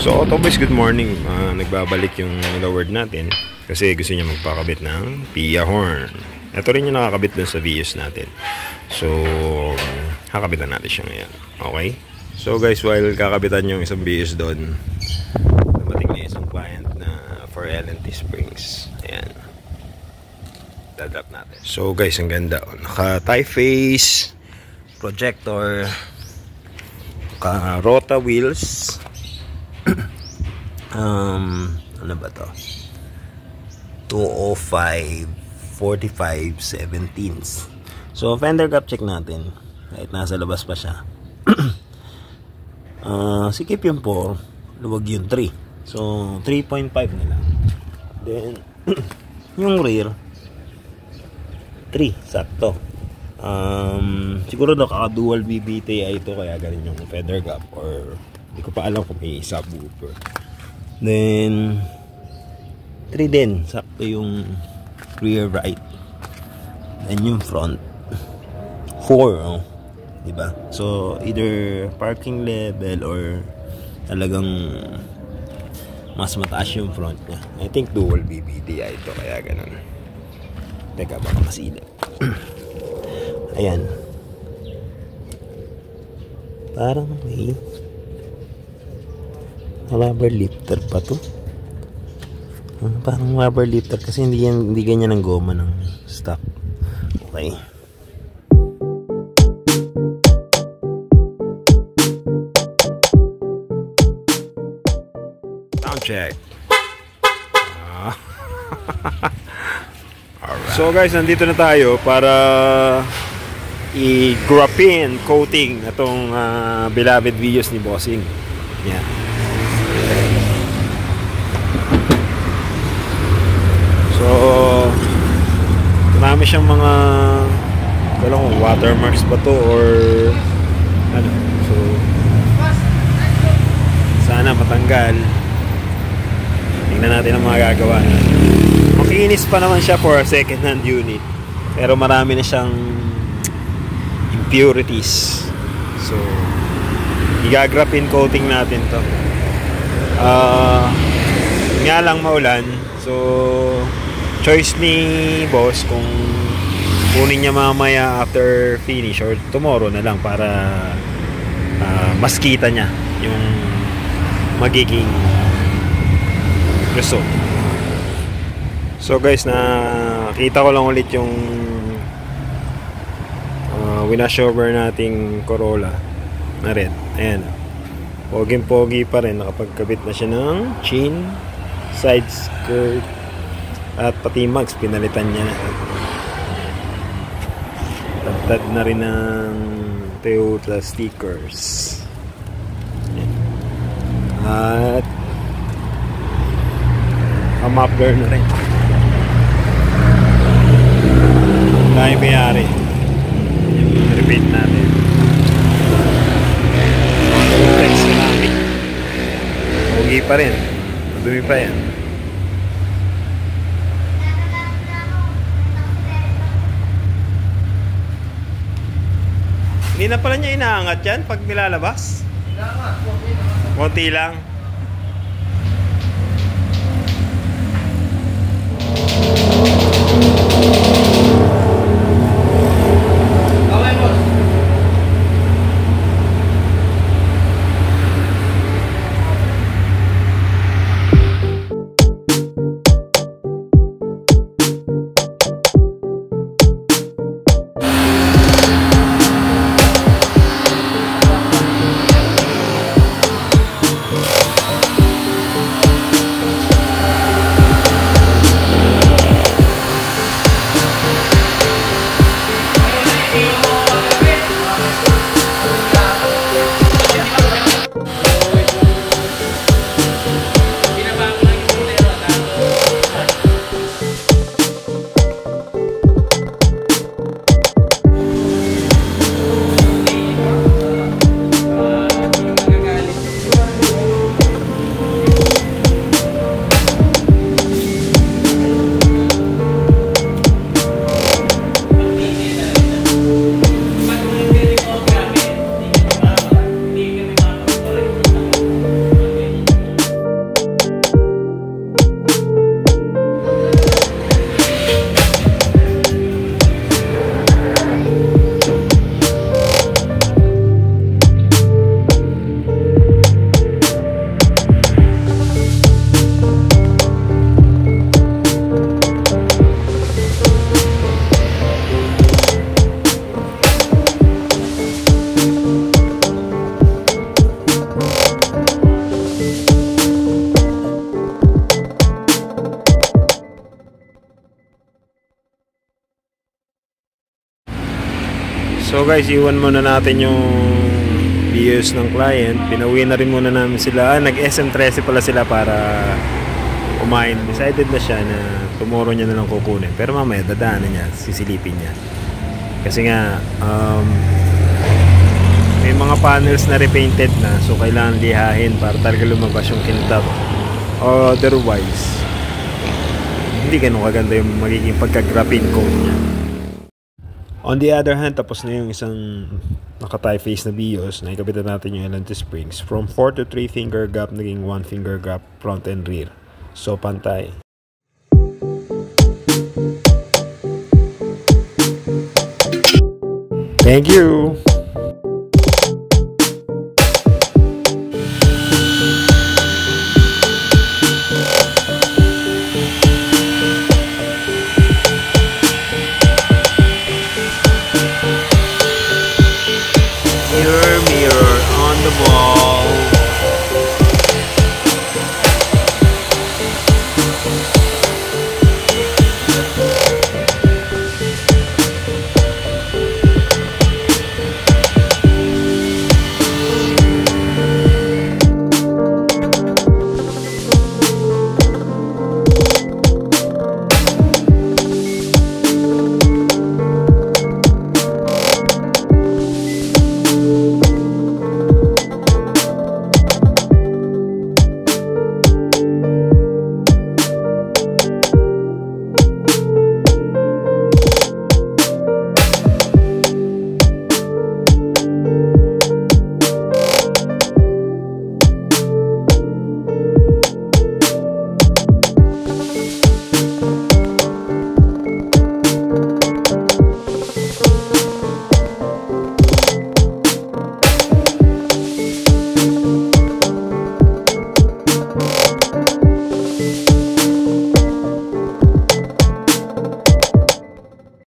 So Autoboys, good morning. Nagbabalik yung lowered natin kasi gusto niya magpakabit ng PIA horn. Ito rin yung nakakabit dun sa Vios natin. So kakabitan natin siya ngayon. Okay? So guys, while kakabitan yung isang Vios doon, dumating na isang client na for L&T Springs. Ayan, dadrop natin. So guys, ang ganda. Naka tie face projector, naka rota wheels. Ano ba to? 205 45 17. So fender gap check natin kahit nasa labas pa siya. Sikip yung 4, luwag yung 3, so 3.5 na lang. Then yung rear 3, sakto. Siguro naka dual BBTI ito, kaya ganun yung fender gap, or hindi ko pa alam kung may subwoofer. Then 3 din, sakto yung rear right. Then yung front 4, diba? So either parking level or talagang mas mataas yung front niya. I think dual BBTI ito, kaya ganun. Teka, baka masilip. Ayan, parang may rubber lifter pa to. Parang rubber lifter kasi hindi ganyan ang goma ng stock. Okay. Sound check. Alright. So guys, nandito na tayo para i-graphene coating itong beloved Vios ni Bossing. Yan. So marami siyang mga watermarks ba to or ano. So sana matanggal. Tingnan natin ang mga gagawa na. Makinis pa naman siya for a second hand unit, pero marami na siyang impurities. So i-graphene coating natin to. Nga lang maulan, so choice ni boss kung kunin niya mamaya after finish or tomorrow na lang para mas kita niya yung magiging result. So guys, nakita ko lang ulit yung winashover nating Corolla na red. Ayan, poging-pogi pa rin. Nakapagkabit na siya ng chin, side skirt, at pati mags pinalitan niya na. Tagtad na rin ng Toyota stickers. At muffler na rin. Dahil mayari yung repeat natin. Text ceramic. Pogi pa rin. Madumi pa yan. Hindi na pala niya inaangat yan pag nilalabas? Konti lang. guys, iwan muna natin yung BIOS ng client. Pinauwi na rin muna namin sila. Nag-SM13 pala sila para kumain. Decided na siya na tomorrow niya na lang kukunin. Pero mamaya dadaanan niya, sisilipin niya. Kasi nga may mga panels na repainted na, so kailangan lihahin para talaga lumabas yung kintab. Otherwise hindi ganun kaganda yung magiging pagka-graphene coat niya. On the other hand, tapos na yung isang naka-tie face na BIOS. Naikapitan natin yung LNT springs. From 4 to 3 finger gap, naging 1 finger gap front and rear. So, pantay. Thank you!